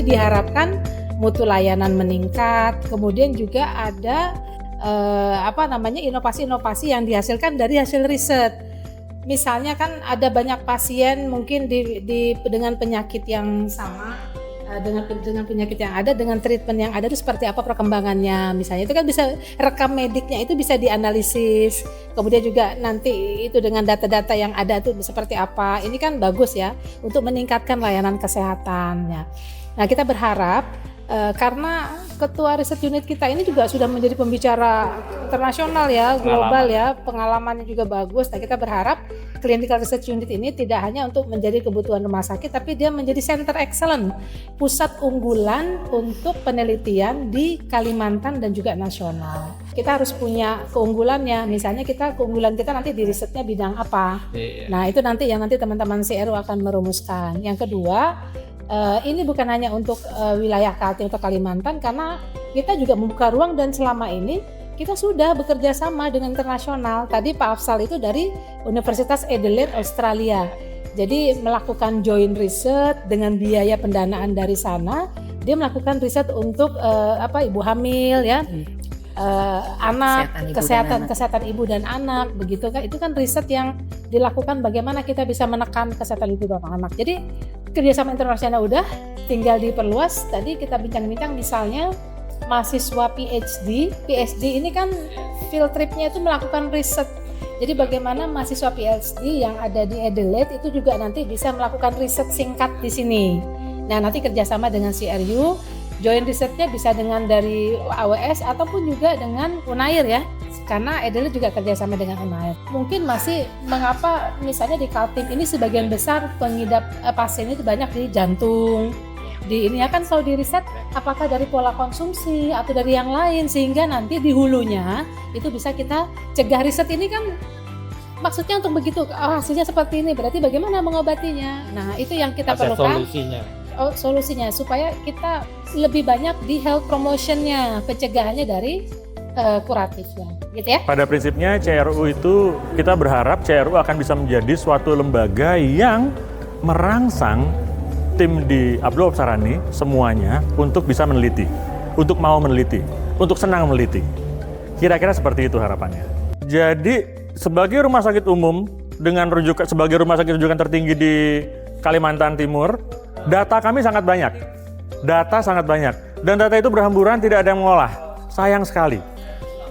diharapkan mutu layanan meningkat, kemudian juga ada inovasi-inovasi yang dihasilkan dari hasil riset. Misalnya kan ada banyak pasien mungkin dengan penyakit yang sama, dengan penyakit yang ada, dengan treatment yang ada itu seperti apa perkembangannya. Misalnya itu kan bisa rekam mediknya itu bisa dianalisis. Kemudian juga nanti itu dengan data-data yang ada itu seperti apa. Ini kan bagus ya untuk meningkatkan layanan kesehatannya. Nah, kita berharap karena ketua riset unit kita ini juga sudah menjadi pembicara internasional ya, global ya, pengalamannya juga bagus. Nah, kita berharap clinical research unit ini tidak hanya untuk menjadi kebutuhan rumah sakit, tapi dia menjadi center excellent, pusat unggulan untuk penelitian di Kalimantan dan juga nasional. Kita harus punya keunggulannya, misalnya keunggulan kita nanti di risetnya bidang apa. Nah, itu nanti teman-teman CRU akan merumuskan. Yang kedua, ini bukan hanya untuk wilayah Kaltim atau Kalimantan, karena kita juga membuka ruang dan selama ini kita sudah bekerja sama dengan internasional. Tadi Pak Afsal itu dari Universitas Adelaide, Australia. Jadi melakukan joint research dengan biaya pendanaan dari sana. Dia melakukan riset untuk ibu hamil ya. Anak, kesehatan ibu dan anak, begitu kan? Itu kan riset yang dilakukan bagaimana kita bisa menekan kesehatan ibu dan anak. Jadi kerjasama internasional udah, tinggal diperluas. Tadi kita bincang-bincang misalnya mahasiswa PhD ini kan field tripnya itu melakukan riset. Jadi bagaimana mahasiswa PhD yang ada di Adelaide itu juga nanti bisa melakukan riset singkat di sini. Nah, nanti kerjasama dengan CRU. Joint risetnya bisa dengan dari AWS ataupun juga dengan Unair ya, karena Adelaide juga kerjasama dengan Unair. Mungkin masih mengapa misalnya di Kaltim ini sebagian besar pengidap pasien itu banyak di jantung. Di ini akan selalu di riset apakah dari pola konsumsi atau dari yang lain, sehingga nanti di hulunya itu bisa kita cegah. Riset ini kan maksudnya untuk begitu, hasilnya seperti ini, berarti bagaimana mengobatinya. Nah, itu yang kita perlukan. Solusinya supaya kita lebih banyak di health promotionnya, pencegahannya dari kuratifnya, gitu ya. Pada prinsipnya CRU itu kita berharap CRU akan bisa menjadi suatu lembaga yang merangsang tim di Abdul Sarani semuanya untuk bisa meneliti, untuk mau meneliti, untuk senang meneliti. Kira-kira seperti itu harapannya. Jadi sebagai rumah sakit umum dengan sebagai rumah sakit rujukan tertinggi di Kalimantan Timur, data kami sangat banyak. Dan data itu berhamburan, tidak ada yang mengolah. Sayang sekali.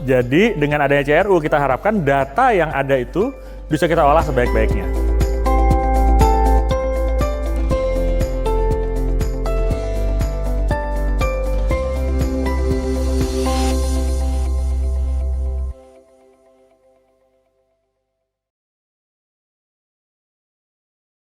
Jadi dengan adanya CRU kita harapkan data yang ada itu bisa kita olah sebaik-baiknya.